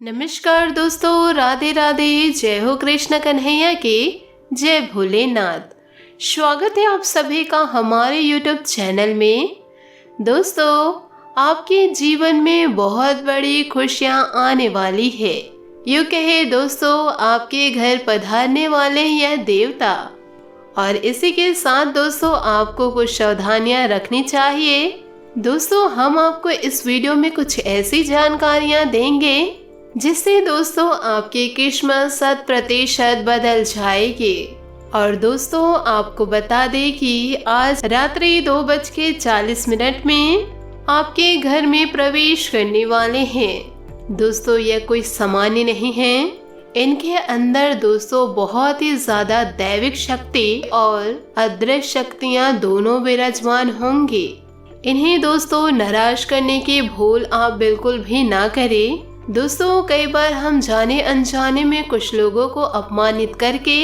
नमस्कार दोस्तों, राधे राधे। जय हो कृष्ण कन्हैया के, जय भोलेनाथ। स्वागत है आप सभी का हमारे YouTube चैनल में। दोस्तों, आपके जीवन में बहुत बड़ी खुशियां आने वाली है। यूँ कहे दोस्तों, आपके घर पधारने वाले हैं यह देवता। और इसी के साथ दोस्तों, आपको कुछ सावधानियां रखनी चाहिए। दोस्तों, हम आपको इस वीडियो में कुछ ऐसी जानकारियां देंगे जिससे दोस्तों आपकी किस्मत 100% बदल जाएगी। और दोस्तों, आपको बता दें कि आज रात्रि 2:40 में आपके घर में प्रवेश करने वाले हैं। दोस्तों, यह कोई सामान्य नहीं है। इनके अंदर दोस्तों बहुत ही ज्यादा दैविक शक्ति और अदृश्य शक्तियाँ दोनों विराजमान होंगी। इन्हें दोस्तों नाराज करने की भूल आप बिल्कुल भी ना करें। दोस्तों, कई बार हम जाने अनजाने में कुछ लोगों को अपमानित करके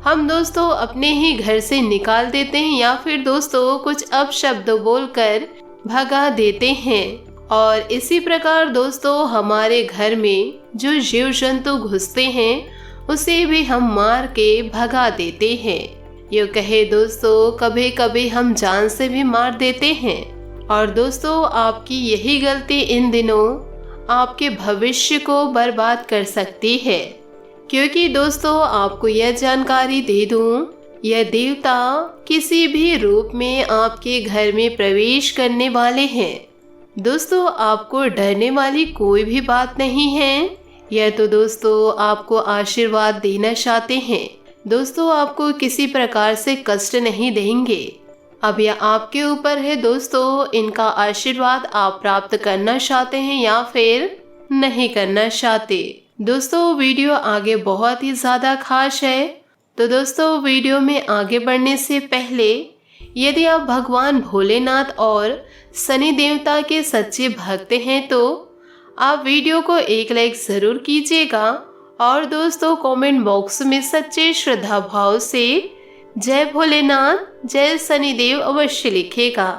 हम दोस्तों अपने ही घर से निकाल देते हैं या फिर दोस्तों कुछ अपशब्द बोलकर भगा देते हैं। और इसी प्रकार दोस्तों हमारे घर में जो जीव जंतु घुसते हैं उसे भी हम मार के भगा देते हैं। यूँ कहे दोस्तों, कभी कभी हम जान से भी मार देते हैं। और दोस्तों, आपकी यही गलती इन दिनों आपके भविष्य को बर्बाद कर सकती है। क्योंकि दोस्तों, आपको यह जानकारी दे दूं, यह देवता किसी भी रूप में आपके घर में प्रवेश करने वाले हैं। दोस्तों, आपको डरने वाली कोई भी बात नहीं है। यह तो दोस्तों आपको आशीर्वाद देना चाहते हैं। दोस्तों, आपको किसी प्रकार से कष्ट नहीं देंगे। अब यह आपके ऊपर है दोस्तों, इनका आशीर्वाद आप प्राप्त करना चाहते हैं या फिर नहीं करना चाहते। दोस्तों, वीडियो आगे बहुत ही ज़्यादा खास है। तो दोस्तों, वीडियो में आगे बढ़ने से पहले यदि आप भगवान भोलेनाथ और शनि देवता के सच्चे भक्त हैं तो आप वीडियो को एक लाइक ज़रूर कीजिएगा। और दोस्तों, कमेंट बॉक्स में सच्चे श्रद्धा भाव से जय भोलेनाथ, जय शनिदेव अवश्य लिखेगा,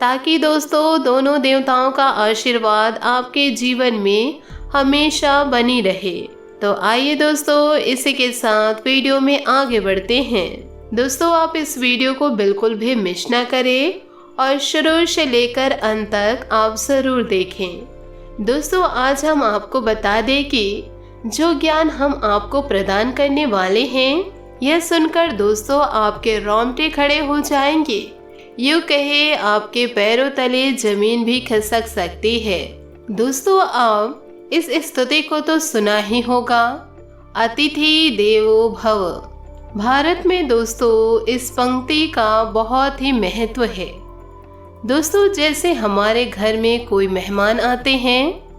ताकि दोस्तों दोनों देवताओं का आशीर्वाद आपके जीवन में हमेशा बनी रहे। तो आइए दोस्तों, इसी के साथ वीडियो में आगे बढ़ते हैं। दोस्तों, आप इस वीडियो को बिल्कुल भी मिस ना करें और शुरू से लेकर अंत तक आप जरूर देखें। दोस्तों, आज हम आपको बता दें कि जो ज्ञान हम आपको प्रदान करने वाले हैं, यह सुनकर दोस्तों आपके रोंगटे खड़े हो जाएंगे। यूँ कहे आपके पैरों तले जमीन भी खिसक सकती है। दोस्तों, आप इस स्तुति को तो सुना ही होगा, अतिथि देवो भव। भारत में दोस्तों इस पंक्ति का बहुत ही महत्व है। दोस्तों, जैसे हमारे घर में कोई मेहमान आते हैं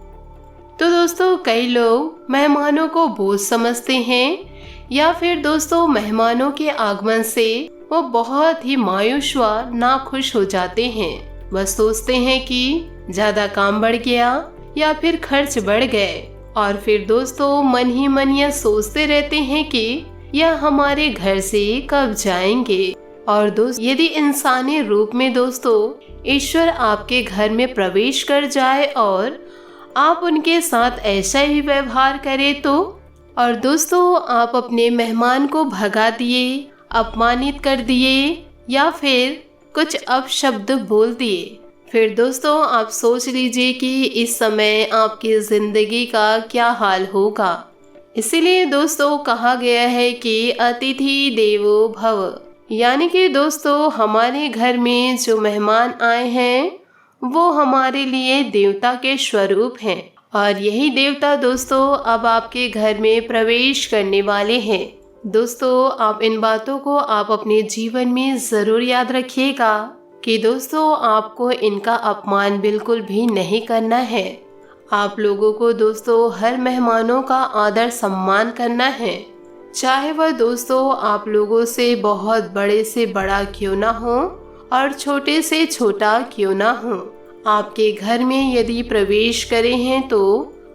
तो दोस्तों कई लोग मेहमानों को बोझ समझते हैं या फिर दोस्तों मेहमानों के आगमन से वो बहुत ही मायूस व नाखुश हो जाते हैं। वह सोचते हैं कि ज्यादा काम बढ़ गया या फिर खर्च बढ़ गए। और फिर दोस्तों मन ही मन यह सोचते रहते हैं कि यह हमारे घर से कब जाएंगे। और दोस्त, यदि इंसानी रूप में दोस्तों ईश्वर आपके घर में प्रवेश कर जाए और आप उनके साथ ऐसा ही व्यवहार करें तो, और दोस्तों आप अपने मेहमान को भगा दिए, अपमानित कर दिए या फिर कुछ अपशब्द बोल दिए, फिर दोस्तों आप सोच लीजिए कि इस समय आपकी जिंदगी का क्या हाल होगा। इसीलिए दोस्तों कहा गया है कि अतिथि देवो भव, यानी कि दोस्तों हमारे घर में जो मेहमान आए हैं वो हमारे लिए देवता के स्वरूप हैं। और यही देवता दोस्तों अब आपके घर में प्रवेश करने वाले हैं। दोस्तों, आप इन बातों को आप अपने जीवन में जरूर याद रखिएगा कि दोस्तों आपको इनका अपमान बिल्कुल भी नहीं करना है। आप लोगों को दोस्तों हर मेहमानों का आदर सम्मान करना है, चाहे वह दोस्तों आप लोगों से बहुत बड़े से बड़ा क्यों ना हो और छोटे से छोटा क्यों ना हो। आपके घर में यदि प्रवेश करे हैं तो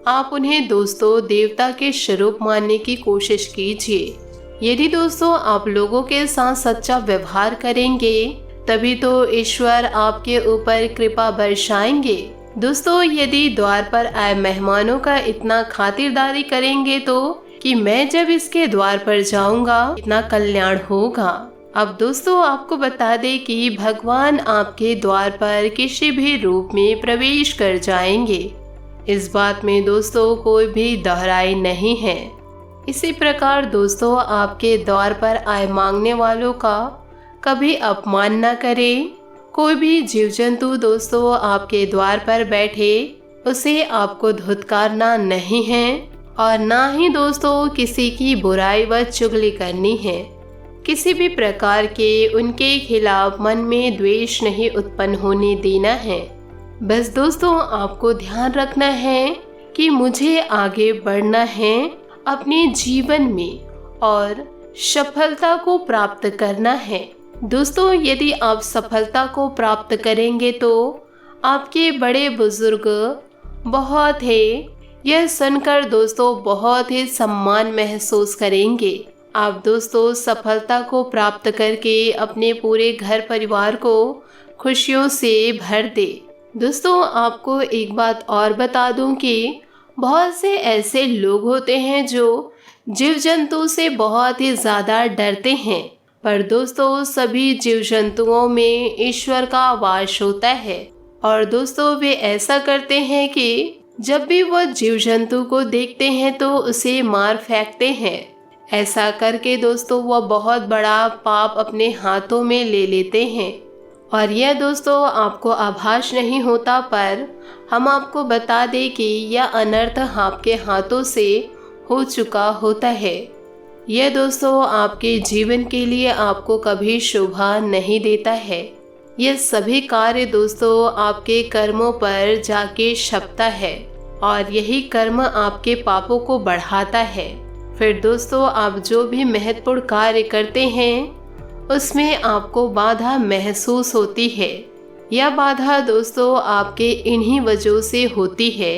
आप उन्हें दोस्तों देवता के स्वरूप मानने की कोशिश कीजिए। यदि दोस्तों आप लोगों के साथ सच्चा व्यवहार करेंगे तभी तो ईश्वर आपके ऊपर कृपा बरसाएंगे। दोस्तों, यदि द्वार पर आए मेहमानों का इतना खातिरदारी करेंगे तो कि मैं जब इसके द्वार पर जाऊंगा इतना कल्याण होगा। अब दोस्तों, आपको बता दें कि भगवान आपके द्वार पर किसी भी रूप में प्रवेश कर जाएंगे। इस बात में दोस्तों कोई भी दोहराई नहीं है। इसी प्रकार दोस्तों, आपके द्वार पर आए मांगने वालों का कभी अपमान न करें। कोई भी जीव जंतु दोस्तों आपके द्वार पर बैठे उसे आपको धुतकारना नहीं है और ना ही दोस्तों किसी की बुराई व चुगली करनी है। किसी भी प्रकार के उनके खिलाफ मन में द्वेष नहीं उत्पन्न होने देना है। बस दोस्तों, आपको ध्यान रखना है कि मुझे आगे बढ़ना है अपने जीवन में और सफलता को प्राप्त करना है। दोस्तों, यदि आप सफलता को प्राप्त करेंगे तो आपके बड़े बुजुर्ग बहुत है यह सुनकर दोस्तों बहुत ही सम्मान महसूस करेंगे। आप दोस्तों सफलता को प्राप्त करके अपने पूरे घर परिवार को खुशियों से भर दे। दोस्तों, आपको एक बात और बता दूं कि बहुत से ऐसे लोग होते हैं जो जीव जंतु से बहुत ही ज़्यादा डरते हैं, पर दोस्तों सभी जीव जंतुओं में ईश्वर का वास होता है और दोस्तों वे ऐसा करते हैं कि जब भी वो जीव जंतु को देखते हैं तो उसे मार फेंकते हैं। ऐसा करके दोस्तों वह बहुत बड़ा पाप अपने हाथों में ले लेते हैं और यह दोस्तों आपको आभास नहीं होता, पर हम आपको बता दें कि यह अनर्थ आपके हाथों से हो चुका होता है। यह दोस्तों आपके जीवन के लिए आपको कभी शोभा नहीं देता है। यह सभी कार्य दोस्तों आपके कर्मों पर जाके छपता है और यही कर्म आपके पापों को बढ़ाता है। फिर दोस्तों आप जो भी महत्वपूर्ण कार्य करते हैं उसमें आपको बाधा महसूस होती है। यह बाधा दोस्तों आपके इन्हीं वजहों से होती है।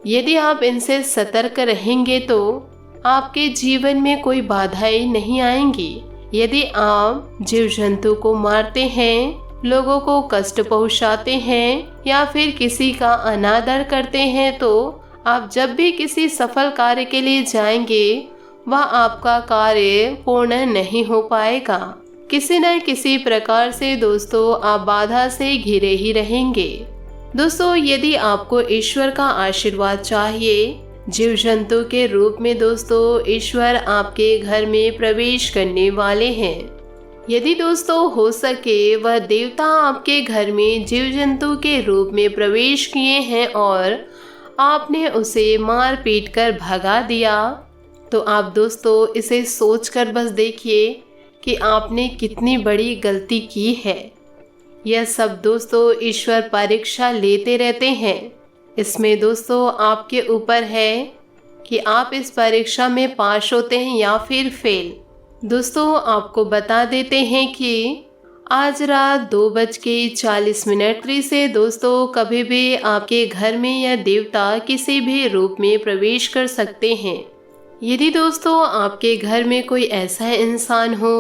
यदि आप इनसे सतर्क रहेंगे तो आपके जीवन में कोई बाधाएं नहीं आएंगी। यदि आप जीव जंतु को मारते हैं, लोगों को कष्ट पहुंचाते हैं या फिर किसी का अनादर करते हैं तो आप जब भी किसी सफल कार्य के लिए जाएंगे वह आपका कार्य पूर्ण नहीं हो पाएगा। किसी न किसी प्रकार से दोस्तों आप बाधा से घिरे ही रहेंगे। दोस्तों, यदि आपको ईश्वर का आशीर्वाद चाहिए, जीव जंतु के रूप में दोस्तों ईश्वर आपके घर में प्रवेश करने वाले हैं। यदि दोस्तों हो सके वह देवता आपके घर में जीव जंतु के रूप में प्रवेश किए हैं और आपने उसे मार पीट कर भगा दिया, तो आप दोस्तों इसे सोचकर बस देखिए कि आपने कितनी बड़ी गलती की है। यह सब दोस्तों ईश्वर परीक्षा लेते रहते हैं। इसमें दोस्तों आपके ऊपर है कि आप इस परीक्षा में पास होते हैं या फिर फेल। दोस्तों आपको बता देते हैं कि आज रात 2:40 से दोस्तों कभी भी आपके घर में यह देवता किसी भी रूप में प्रवेश कर सकते हैं। यदि दोस्तों आपके घर में कोई ऐसा इंसान हो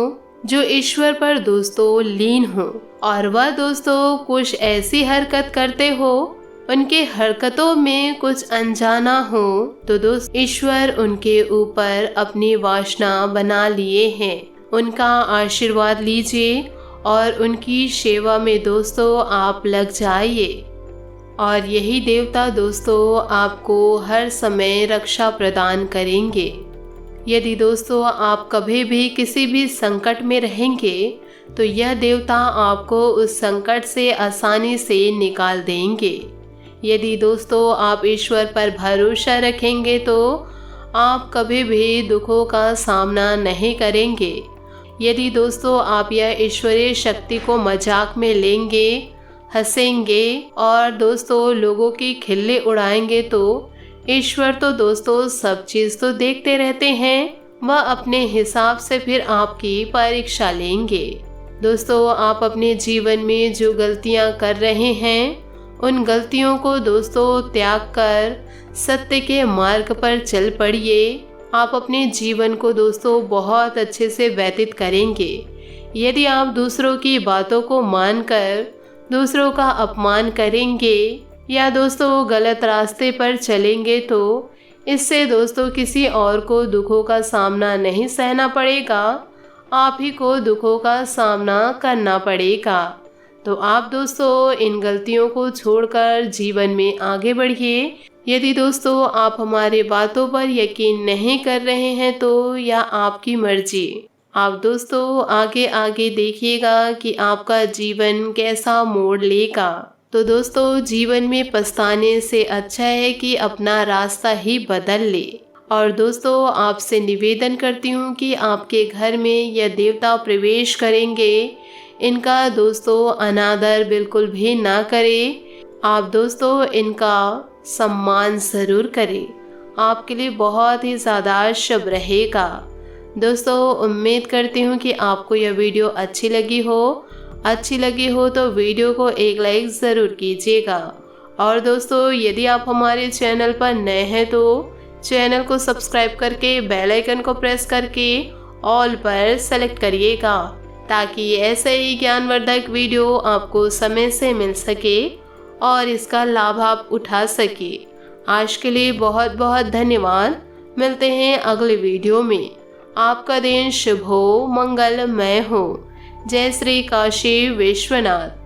जो ईश्वर पर दोस्तों लीन हो और वह दोस्तों कुछ ऐसी हरकत करते हो, उनके हरकतों में कुछ अनजाना हो, तो दोस्त ईश्वर उनके ऊपर अपनी वासना बना लिए हैं। उनका आशीर्वाद लीजिए और उनकी सेवा में दोस्तों आप लग जाइए और यही देवता दोस्तों आपको हर समय रक्षा प्रदान करेंगे। यदि दोस्तों आप कभी भी किसी भी संकट में रहेंगे तो यह देवता आपको उस संकट से आसानी से निकाल देंगे। यदि दोस्तों आप ईश्वर पर भरोसा रखेंगे तो आप कभी भी दुखों का सामना नहीं करेंगे। यदि दोस्तों आप यह ईश्वरीय शक्ति को मजाक में लेंगे, हंसेंगे और दोस्तों लोगों की खिल्ली उड़ाएंगे तो ईश्वर तो दोस्तों सब चीज़ तो देखते रहते हैं, वह अपने हिसाब से फिर आपकी परीक्षा लेंगे। दोस्तों आप अपने जीवन में जो गलतियां कर रहे हैं उन गलतियों को दोस्तों त्याग कर सत्य के मार्ग पर चल पड़िए। आप अपने जीवन को दोस्तों बहुत अच्छे से व्यतीत करेंगे। यदि आप दूसरों की बातों को मानकर दूसरों का अपमान करेंगे या दोस्तों गलत रास्ते पर चलेंगे तो इससे दोस्तों किसी और को दुखों का सामना नहीं सहना पड़ेगा, आप ही को दुखों का सामना करना पड़ेगा। तो आप दोस्तों इन गलतियों को छोड़कर जीवन में आगे बढ़िए। यदि दोस्तों आप हमारे बातों पर यकीन नहीं कर रहे हैं तो यह आपकी मर्जी। आप दोस्तों आगे आगे देखिएगा कि आपका जीवन कैसा मोड़ लेगा। तो दोस्तों जीवन में पछताने से अच्छा है कि अपना रास्ता ही बदल ले। और दोस्तों आपसे निवेदन करती हूँ कि आपके घर में यह देवता प्रवेश करेंगे, इनका दोस्तों अनादर बिल्कुल भी ना करें। आप दोस्तों इनका सम्मान ज़रूर करें, आपके लिए बहुत ही ज़्यादा शुभ रहेगा। दोस्तों उम्मीद करती हूँ कि आपको यह वीडियो अच्छी लगी हो तो वीडियो को एक लाइक ज़रूर कीजिएगा। और दोस्तों यदि आप हमारे चैनल पर नए हैं तो चैनल को सब्सक्राइब करके बेल आइकन को प्रेस करके ऑल पर सेलेक्ट करिएगा, ताकि ऐसे ही ज्ञानवर्धक वीडियो आपको समय से मिल सके और इसका लाभ आप उठा सके। आज के लिए बहुत बहुत धन्यवाद। मिलते हैं अगले वीडियो में। आपका दिन शुभ हो, मंगलमय हो। जय श्री काशी विश्वनाथ।